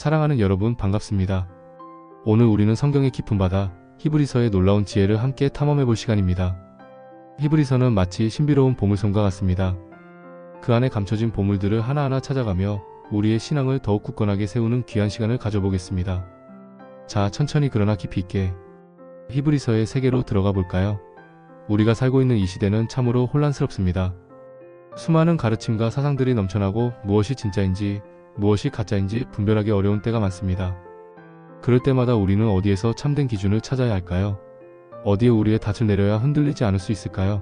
사랑하는 여러분 반갑습니다. 오늘 우리는 성경의 깊은 바다 히브리서의 놀라운 지혜를 함께 탐험해 볼 시간입니다. 히브리서는 마치 신비로운 보물섬과 같습니다. 그 안에 감춰진 보물들을 하나하나 찾아가며 우리의 신앙을 더욱 굳건하게 세우는 귀한 시간을 가져보겠습니다. 자, 천천히 그러나 깊이 있게 히브리서의 세계로 들어가 볼까요? 우리가 살고 있는 이 시대는 참으로 혼란스럽습니다. 수많은 가르침과 사상들이 넘쳐나고 무엇이 진짜인지 무엇이 가짜인지 분별하기 어려운 때가 많습니다. 그럴 때마다 우리는 어디에서 참된 기준을 찾아야 할까요? 어디에 우리의 닻을 내려야 흔들리지 않을 수 있을까요?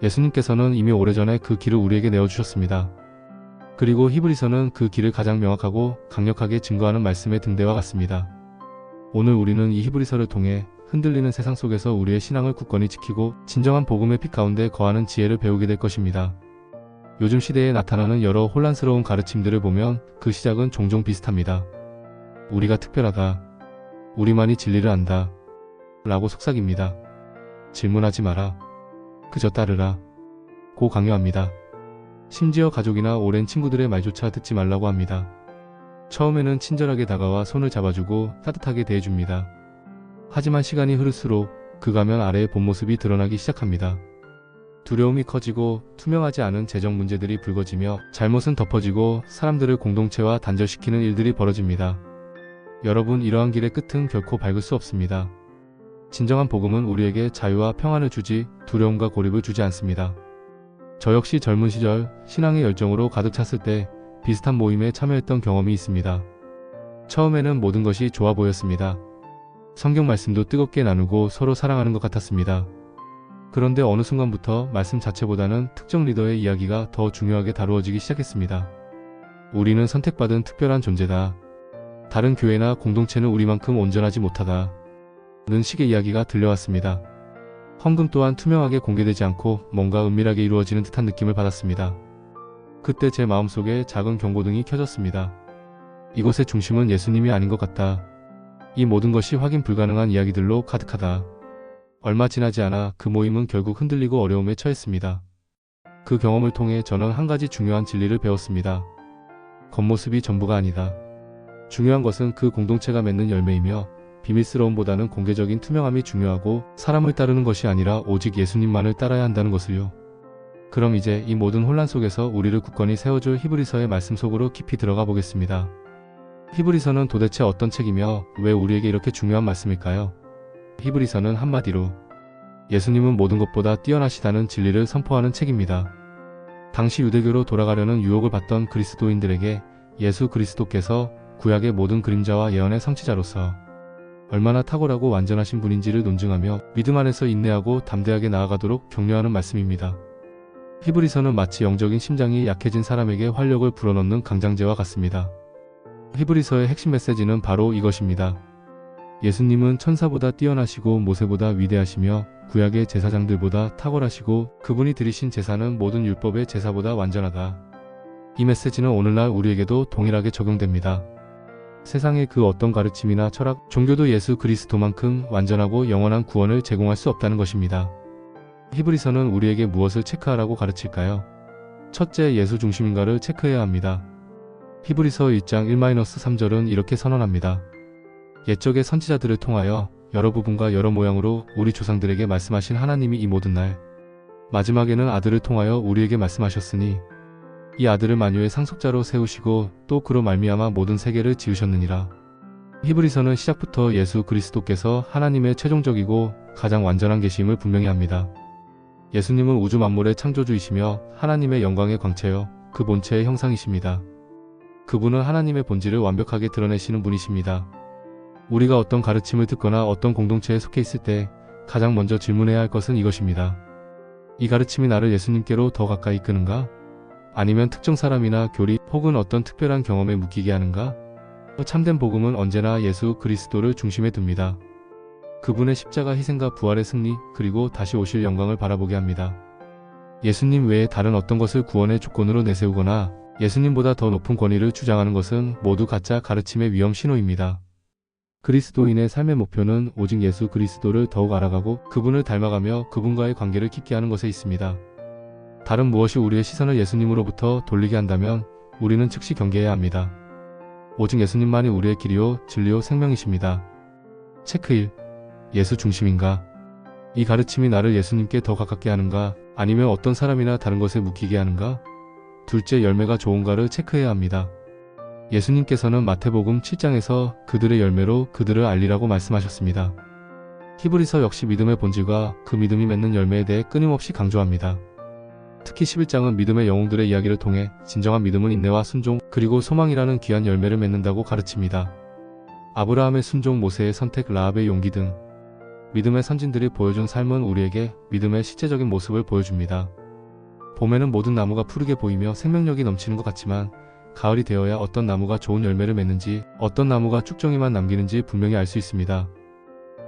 예수님께서는 이미 오래전에 그 길을 우리에게 내어주셨습니다. 그리고 히브리서는 그 길을 가장 명확하고 강력하게 증거하는 말씀의 등대와 같습니다. 오늘 우리는 이 히브리서를 통해 흔들리는 세상 속에서 우리의 신앙을 굳건히 지키고 진정한 복음의 빛 가운데 거하는 지혜를 배우게 될 것입니다. 요즘 시대에 나타나는 여러 혼란스러운 가르침들을 보면 그 시작은 종종 비슷합니다. 우리가 특별하다. 우리만이 진리를 안다. 라고 속삭입니다. 질문하지 마라. 그저 따르라. 고 강요합니다. 심지어 가족이나 오랜 친구들의 말조차 듣지 말라고 합니다. 처음에는 친절하게 다가와 손을 잡아주고 따뜻하게 대해줍니다. 하지만 시간이 흐를수록 그 가면 아래의 본 모습이 드러나기 시작합니다. 두려움이 커지고 투명하지 않은 재정 문제들이 불거지며 잘못은 덮어지고 사람들을 공동체와 단절시키는 일들이 벌어집니다. 여러분, 이러한 길의 끝은 결코 밝을 수 없습니다. 진정한 복음은 우리에게 자유와 평안을 주지 두려움과 고립을 주지 않습니다. 저 역시 젊은 시절 신앙의 열정으로 가득 찼을 때 비슷한 모임에 참여했던 경험이 있습니다. 처음에는 모든 것이 좋아 보였습니다. 성경 말씀도 뜨겁게 나누고 서로 사랑하는 것 같았습니다. 그런데 어느 순간부터 말씀 자체보다는 특정 리더의 이야기가 더 중요하게 다루어지기 시작했습니다. 우리는 선택받은 특별한 존재다. 다른 교회나 공동체는 우리만큼 온전하지 못하다. 는 식의 이야기가 들려왔습니다. 헌금 또한 투명하게 공개되지 않고 뭔가 은밀하게 이루어지는 듯한 느낌을 받았습니다. 그때 제 마음속에 작은 경고등이 켜졌습니다. 이곳의 중심은 예수님이 아닌 것 같다. 이 모든 것이 확인 불가능한 이야기들로 가득하다. 얼마 지나지 않아 그 모임은 결국 흔들리고 어려움에 처했습니다. 그 경험을 통해 저는 한 가지 중요한 진리를 배웠습니다. 겉모습이 전부가 아니다. 중요한 것은 그 공동체가 맺는 열매이며 비밀스러움보다는 공개적인 투명함이 중요하고 사람을 따르는 것이 아니라 오직 예수님만을 따라야 한다는 것을요. 그럼 이제 이 모든 혼란 속에서 우리를 굳건히 세워줄 히브리서의 말씀 속으로 깊이 들어가 보겠습니다. 히브리서는 도대체 어떤 책이며 왜 우리에게 이렇게 중요한 말씀일까요? 히브리서는 한마디로 예수님은 모든 것보다 뛰어나시다는 진리를 선포하는 책입니다. 당시 유대교로 돌아가려는 유혹을 받던 그리스도인들에게 예수 그리스도께서 구약의 모든 그림자와 예언의 성취자로서 얼마나 탁월하고 완전하신 분인지를 논증하며 믿음 안에서 인내하고 담대하게 나아가도록 격려하는 말씀입니다. 히브리서는 마치 영적인 심장이 약해진 사람에게 활력을 불어넣는 강장제와 같습니다. 히브리서의 핵심 메시지는 바로 이것입니다. 예수님은 천사보다 뛰어나시고 모세보다 위대하시며 구약의 제사장들보다 탁월하시고 그분이 드리신 제사는 모든 율법의 제사보다 완전하다. 이 메시지는 오늘날 우리에게도 동일하게 적용됩니다. 세상의 그 어떤 가르침이나 철학, 종교도 예수 그리스도만큼 완전하고 영원한 구원을 제공할 수 없다는 것입니다. 히브리서는 우리에게 무엇을 체크하라고 가르칠까요? 첫째, 예수 중심인가를 체크해야 합니다. 히브리서 1장 1-3절은 이렇게 선언합니다. 옛적의 선지자들을 통하여 여러 부분과 여러 모양으로 우리 조상들에게 말씀하신 하나님이 이 모든 날 마지막에는 아들을 통하여 우리에게 말씀하셨으니 이 아들을 만유의 상속자로 세우시고 또 그로 말미암아 모든 세계를 지으셨느니라. 히브리서는 시작부터 예수 그리스도께서 하나님의 최종적이고 가장 완전한 계심을 분명히 합니다. 예수님은 우주 만물의 창조주이시며 하나님의 영광의 광채여 그 본체의 형상이십니다. 그분은 하나님의 본질을 완벽하게 드러내시는 분이십니다. 우리가 어떤 가르침을 듣거나 어떤 공동체에 속해 있을 때 가장 먼저 질문해야 할 것은 이것입니다. 이 가르침이 나를 예수님께로 더 가까이 이끄는가? 아니면 특정 사람이나 교리 혹은 어떤 특별한 경험에 묶이게 하는가? 참된 복음은 언제나 예수 그리스도를 중심에 둡니다. 그분의 십자가 희생과 부활의 승리 그리고 다시 오실 영광을 바라보게 합니다. 예수님 외에 다른 어떤 것을 구원의 조건으로 내세우거나 예수님보다 더 높은 권위를 주장하는 것은 모두 가짜 가르침의 위험 신호입니다. 그리스도인의 삶의 목표는 오직 예수 그리스도를 더욱 알아가고 그분을 닮아가며 그분과의 관계를 깊게 하는 것에 있습니다. 다른 무엇이 우리의 시선을 예수님으로부터 돌리게 한다면 우리는 즉시 경계해야 합니다. 오직 예수님만이 우리의 길이요 진리요 생명이십니다. 체크 1. 예수 중심인가? 이 가르침이 나를 예수님께 더 가깝게 하는가? 아니면 어떤 사람이나 다른 것에 묶이게 하는가? 둘째, 열매가 좋은가를 체크해야 합니다. 예수님께서는 마태복음 7장에서 그들의 열매로 그들을 알리라고 말씀하셨습니다. 히브리서 역시 믿음의 본질과 그 믿음이 맺는 열매에 대해 끊임없이 강조합니다. 특히 11장은 믿음의 영웅들의 이야기를 통해 진정한 믿음은 인내와 순종 그리고 소망이라는 귀한 열매를 맺는다고 가르칩니다. 아브라함의 순종, 모세의 선택, 라합의 용기 등 믿음의 선진들이 보여준 삶은 우리에게 믿음의 실제적인 모습을 보여줍니다. 봄에는 모든 나무가 푸르게 보이며 생명력이 넘치는 것 같지만 가을이 되어야 어떤 나무가 좋은 열매를 맺는지, 어떤 나무가 쭉정이만 남기는지 분명히 알 수 있습니다.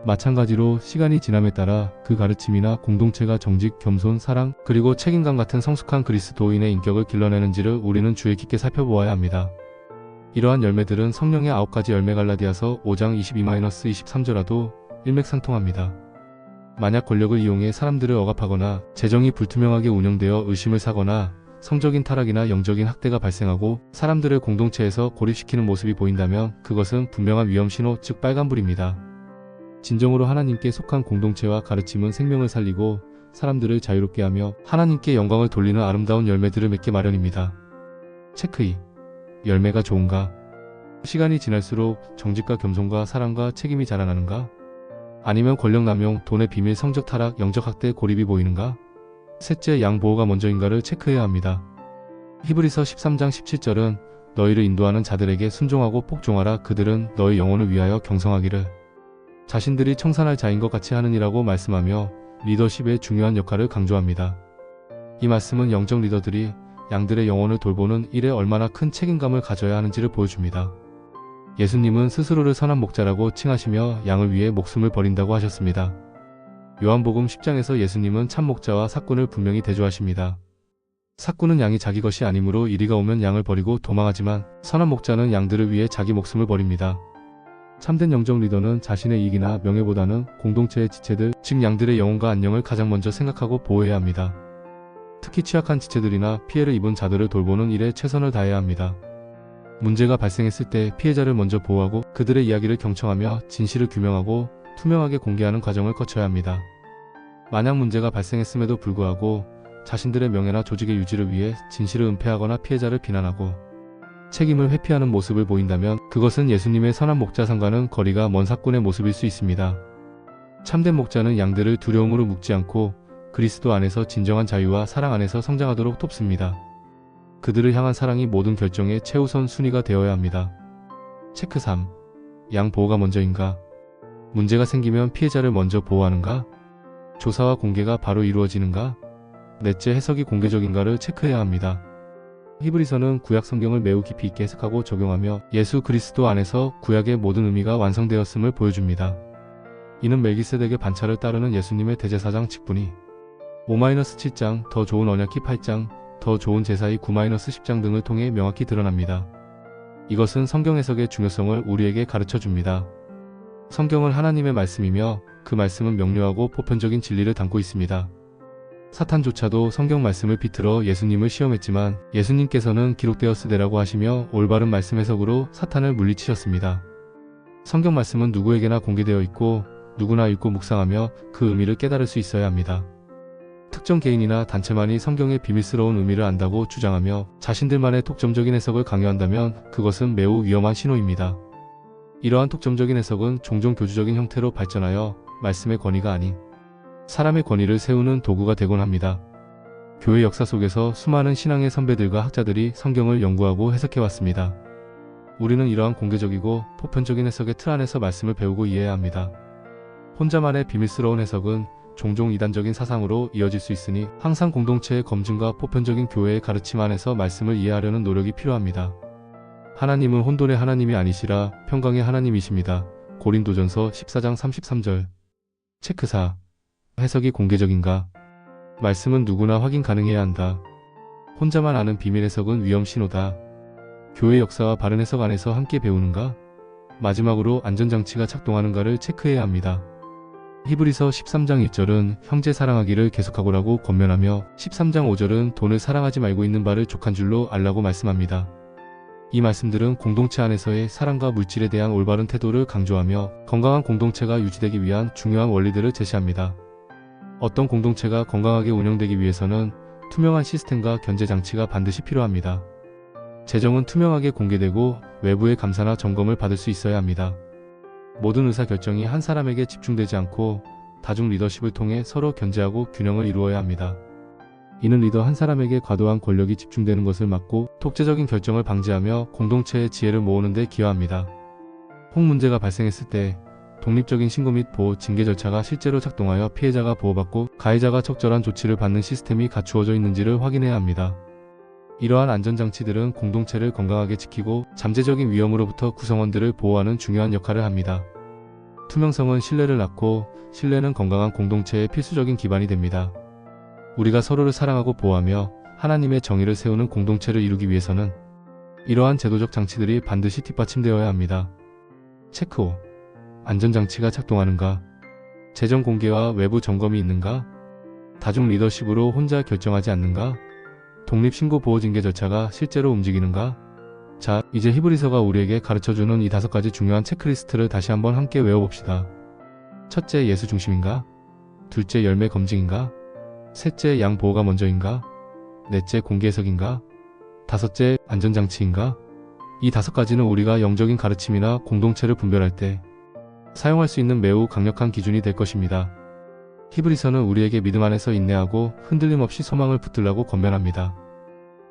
마찬가지로 시간이 지남에 따라 그 가르침이나 공동체가 정직, 겸손, 사랑, 그리고 책임감 같은 성숙한 그리스도인의 인격을 길러내는지를 우리는 주의 깊게 살펴보아야 합니다. 이러한 열매들은 성령의 9가지 열매 갈라디아서 5장 22-23절와도 일맥상통합니다. 만약 권력을 이용해 사람들을 억압하거나 재정이 불투명하게 운영되어 의심을 사거나 성적인 타락이나 영적인 학대가 발생하고 사람들을 공동체에서 고립시키는 모습이 보인다면 그것은 분명한 위험 신호, 즉 빨간불입니다. 진정으로 하나님께 속한 공동체와 가르침은 생명을 살리고 사람들을 자유롭게 하며 하나님께 영광을 돌리는 아름다운 열매들을 맺게 마련입니다. 체크 2. 열매가 좋은가? 시간이 지날수록 정직과 겸손과 사랑과 책임이 자라나는가? 아니면 권력 남용, 돈의 비밀, 성적 타락, 영적 학대, 고립이 보이는가? 셋째, 양 보호가 먼저인가를 체크해야 합니다. 히브리서 13장 17절은 너희를 인도하는 자들에게 순종하고 복종하라. 그들은 너희 영혼을 위하여 경성하기를 자신들이 청산할 자인 것 같이 하느니라고 말씀하며 리더십의 중요한 역할을 강조합니다. 이 말씀은 영적 리더들이 양들의 영혼을 돌보는 일에 얼마나 큰 책임감을 가져야 하는지를 보여줍니다. 예수님은 스스로를 선한 목자라고 칭하시며 양을 위해 목숨을 버린다고 하셨습니다. 요한복음 10장에서 예수님은 참 목자와 삭군을 분명히 대조하십니다. 삭군은 양이 자기 것이 아니므로 이리가 오면 양을 버리고 도망하지만 선한 목자는 양들을 위해 자기 목숨을 버립니다. 참된 영적 리더는 자신의 이익이나 명예보다는 공동체의 지체들, 즉 양들의 영혼과 안녕을 가장 먼저 생각하고 보호해야 합니다. 특히 취약한 지체들이나 피해를 입은 자들을 돌보는 일에 최선을 다해야 합니다. 문제가 발생했을 때 피해자를 먼저 보호하고 그들의 이야기를 경청하며 진실을 규명하고 투명하게 공개하는 과정을 거쳐야 합니다. 만약 문제가 발생했음에도 불구하고 자신들의 명예나 조직의 유지를 위해 진실을 은폐하거나 피해자를 비난하고 책임을 회피하는 모습을 보인다면 그것은 예수님의 선한 목자상과는 거리가 먼 삭군의 모습일 수 있습니다. 참된 목자는 양들을 두려움으로 묶지 않고 그리스도 안에서 진정한 자유와 사랑 안에서 성장하도록 돕습니다. 그들을 향한 사랑이 모든 결정의 최우선 순위가 되어야 합니다. 체크 3. 양 보호가 먼저인가? 문제가 생기면 피해자를 먼저 보호하는가? 조사와 공개가 바로 이루어지는가? 넷째, 해석이 공개적인가를 체크해야 합니다. 히브리서는 구약 성경을 매우 깊이 있게 해석하고 적용하며 예수 그리스도 안에서 구약의 모든 의미가 완성되었음을 보여줍니다. 이는 멜기세덱의 반차를 따르는 예수님의 대제사장 직분이 5-7장, 더 좋은 언약기 8장, 더 좋은 제사의 9-10장 등을 통해 명확히 드러납니다. 이것은 성경 해석의 중요성을 우리에게 가르쳐줍니다. 성경은 하나님의 말씀이며 그 말씀은 명료하고 보편적인 진리를 담고 있습니다. 사탄조차도 성경 말씀을 비틀어 예수님을 시험했지만 예수님께서는 기록되었으되라고 하시며 올바른 말씀 해석으로 사탄을 물리치셨습니다. 성경 말씀은 누구에게나 공개되어 있고 누구나 읽고 묵상하며 그 의미를 깨달을 수 있어야 합니다. 특정 개인이나 단체만이 성경의 비밀스러운 의미를 안다고 주장하며 자신들만의 독점적인 해석을 강요한다면 그것은 매우 위험한 신호입니다. 이러한 독점적인 해석은 종종 교주적인 형태로 발전하여 말씀의 권위가 아닌 사람의 권위를 세우는 도구가 되곤 합니다. 교회 역사 속에서 수많은 신앙의 선배들과 학자들이 성경을 연구하고 해석해왔습니다. 우리는 이러한 공개적이고 보편적인 해석의 틀 안에서 말씀을 배우고 이해해야 합니다. 혼자만의 비밀스러운 해석은 종종 이단적인 사상으로 이어질 수 있으니 항상 공동체의 검증과 보편적인 교회의 가르침 안에서 말씀을 이해하려는 노력이 필요합니다. 하나님은 혼돈의 하나님이 아니시라 평강의 하나님이십니다. 고린도전서 14장 33절. 체크 4. 해석이 공개적인가? 말씀은 누구나 확인 가능해야 한다. 혼자만 아는 비밀 해석은 위험 신호다. 교회 역사와 바른 해석 안에서 함께 배우는가? 마지막으로 안전장치가 작동하는가를 체크해야 합니다. 히브리서 13장 1절은 형제 사랑하기를 계속하고라고 권면하며 13장 5절은 돈을 사랑하지 말고 있는 바를 족한 줄로 알라고 말씀합니다. 이 말씀들은 공동체 안에서의 사랑과 물질에 대한 올바른 태도를 강조하며 건강한 공동체가 유지되기 위한 중요한 원리들을 제시합니다. 어떤 공동체가 건강하게 운영되기 위해서는 투명한 시스템과 견제 장치가 반드시 필요합니다. 재정은 투명하게 공개되고 외부의 감사나 점검을 받을 수 있어야 합니다. 모든 의사결정이 한 사람에게 집중되지 않고 다중 리더십을 통해 서로 견제하고 균형을 이루어야 합니다. 이는 리더 한 사람에게 과도한 권력이 집중되는 것을 막고 독재적인 결정을 방지하며 공동체의 지혜를 모으는 데 기여합니다. 혹 문제가 발생했을 때 독립적인 신고 및 보호 징계 절차가 실제로 작동하여 피해자가 보호받고 가해자가 적절한 조치를 받는 시스템이 갖추어져 있는지를 확인해야 합니다. 이러한 안전장치들은 공동체를 건강하게 지키고 잠재적인 위험으로부터 구성원들을 보호하는 중요한 역할을 합니다. 투명성은 신뢰를 낳고 신뢰는 건강한 공동체의 필수적인 기반이 됩니다. 우리가 서로를 사랑하고 보호하며 하나님의 정의를 세우는 공동체를 이루기 위해서는 이러한 제도적 장치들이 반드시 뒷받침되어야 합니다. 체크 5. 안전장치가 작동하는가? 재정 공개와 외부 점검이 있는가? 다중 리더십으로 혼자 결정하지 않는가? 독립신고 보호징계 절차가 실제로 움직이는가? 자, 이제 히브리서가 우리에게 가르쳐주는 이 5가지 중요한 체크리스트를 다시 한번 함께 외워봅시다. 첫째, 예수 중심인가? 둘째, 열매 검증인가? 셋째, 양 보호가 먼저인가? 넷째, 공개 해석인가? 다섯째, 안전장치인가? 이 5가지는 우리가 영적인 가르침이나 공동체를 분별할 때 사용할 수 있는 매우 강력한 기준이 될 것입니다. 히브리서는 우리에게 믿음 안에서 인내하고 흔들림 없이 소망을 붙들라고 권면합니다.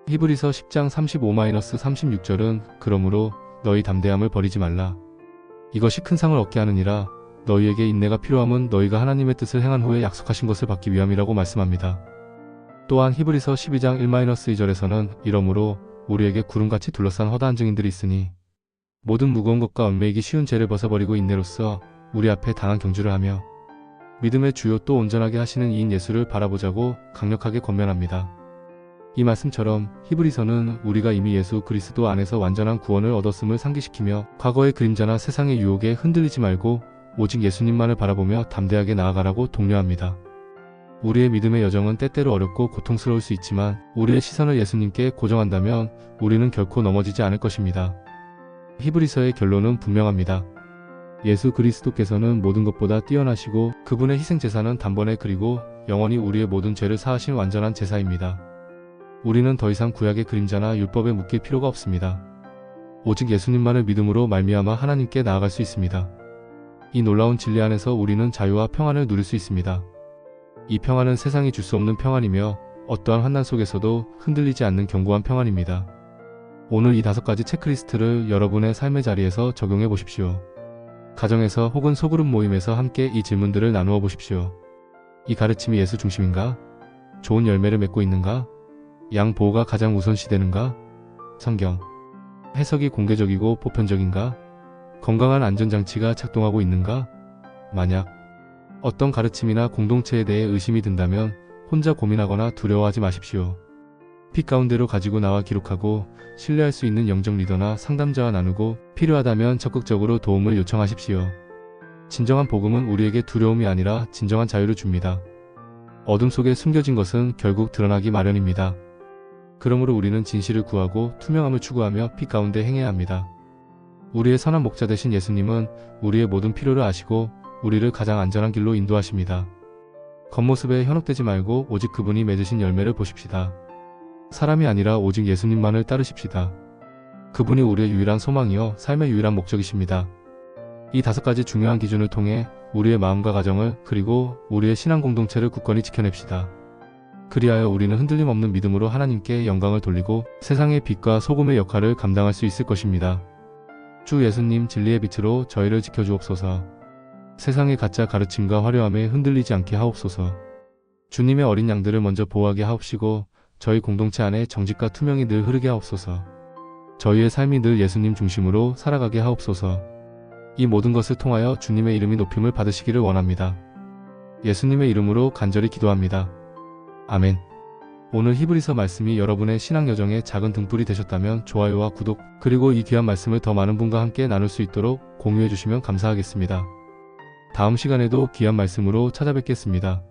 히브리서 10장 35-36절은 그러므로 너희 담대함을 버리지 말라. 이것이 큰 상을 얻게 하느니라. 너희에게 인내가 필요함은 너희가 하나님의 뜻을 행한 후에 약속하신 것을 받기 위함이라고 말씀합니다. 또한 히브리서 12장 1-2절에서는 이러므로 우리에게 구름같이 둘러싼 허다한 증인들이 있으니 모든 무거운 것과 얽매이기 쉬운 죄를 벗어버리고 인내로써 우리 앞에 당한 경주를 하며 믿음의 주요 또 온전하게 하시는 이인 예수를 바라보자고 강력하게 권면합니다. 이 말씀처럼 히브리서는 우리가 이미 예수 그리스도 안에서 완전한 구원을 얻었음을 상기시키며 과거의 그림자나 세상의 유혹에 흔들리지 말고 오직 예수님만을 바라보며 담대하게 나아가라고 독려합니다. 우리의 믿음의 여정은 때때로 어렵고 고통스러울 수 있지만 우리의 시선을 예수님께 고정한다면 우리는 결코 넘어지지 않을 것입니다. 히브리서의 결론은 분명합니다. 예수 그리스도께서는 모든 것보다 뛰어나시고 그분의 희생제사는 단번에 그리고 영원히 우리의 모든 죄를 사하신 완전한 제사입니다. 우리는 더 이상 구약의 그림자나 율법에 묶일 필요가 없습니다. 오직 예수님만을 믿음으로 말미암아 하나님께 나아갈 수 있습니다. 이 놀라운 진리 안에서 우리는 자유와 평안을 누릴 수 있습니다. 이 평안은 세상이 줄 수 없는 평안이며 어떠한 환난 속에서도 흔들리지 않는 견고한 평안입니다. 오늘 이 5가지 체크리스트를 여러분의 삶의 자리에서 적용해 보십시오. 가정에서 혹은 소그룹 모임에서 함께 이 질문들을 나누어 보십시오. 이 가르침이 예수 중심인가? 좋은 열매를 맺고 있는가? 양 보호가 가장 우선시되는가? 성경 해석이 공개적이고 보편적인가? 건강한 안전장치가 작동하고 있는가? 만약 어떤 가르침이나 공동체에 대해 의심이 든다면 혼자 고민하거나 두려워하지 마십시오. 피 가운데로 가지고 나와 기록하고 신뢰할 수 있는 영적 리더나 상담자와 나누고 필요하다면 적극적으로 도움을 요청하십시오. 진정한 복음은 우리에게 두려움이 아니라 진정한 자유를 줍니다. 어둠 속에 숨겨진 것은 결국 드러나기 마련입니다. 그러므로 우리는 진실을 구하고 투명함을 추구하며 피 가운데 행해야 합니다. 우리의 선한 목자 되신 예수님은 우리의 모든 필요를 아시고 우리를 가장 안전한 길로 인도하십니다. 겉모습에 현혹되지 말고 오직 그분이 맺으신 열매를 보십시다. 사람이 아니라 오직 예수님만을 따르십시다. 그분이 우리의 유일한 소망이요 삶의 유일한 목적이십니다. 이 5가지 중요한 기준을 통해 우리의 마음과 가정을 그리고 우리의 신앙 공동체를 굳건히 지켜냅시다. 그리하여 우리는 흔들림 없는 믿음으로 하나님께 영광을 돌리고 세상의 빛과 소금의 역할을 감당할 수 있을 것입니다. 주 예수님 진리의 빛으로 저희를 지켜주옵소서. 세상의 가짜 가르침과 화려함에 흔들리지 않게 하옵소서. 주님의 어린 양들을 먼저 보호하게 하옵시고 저희 공동체 안에 정직과 투명이 늘 흐르게 하옵소서. 저희의 삶이 늘 예수님 중심으로 살아가게 하옵소서. 이 모든 것을 통하여 주님의 이름이 높임을 받으시기를 원합니다. 예수님의 이름으로 간절히 기도합니다. 아멘. 오늘 히브리서 말씀이 여러분의 신앙 여정에 작은 등불이 되셨다면 좋아요와 구독, 그리고 이 귀한 말씀을 더 많은 분과 함께 나눌 수 있도록 공유해 주시면 감사하겠습니다. 다음 시간에도 귀한 말씀으로 찾아뵙겠습니다.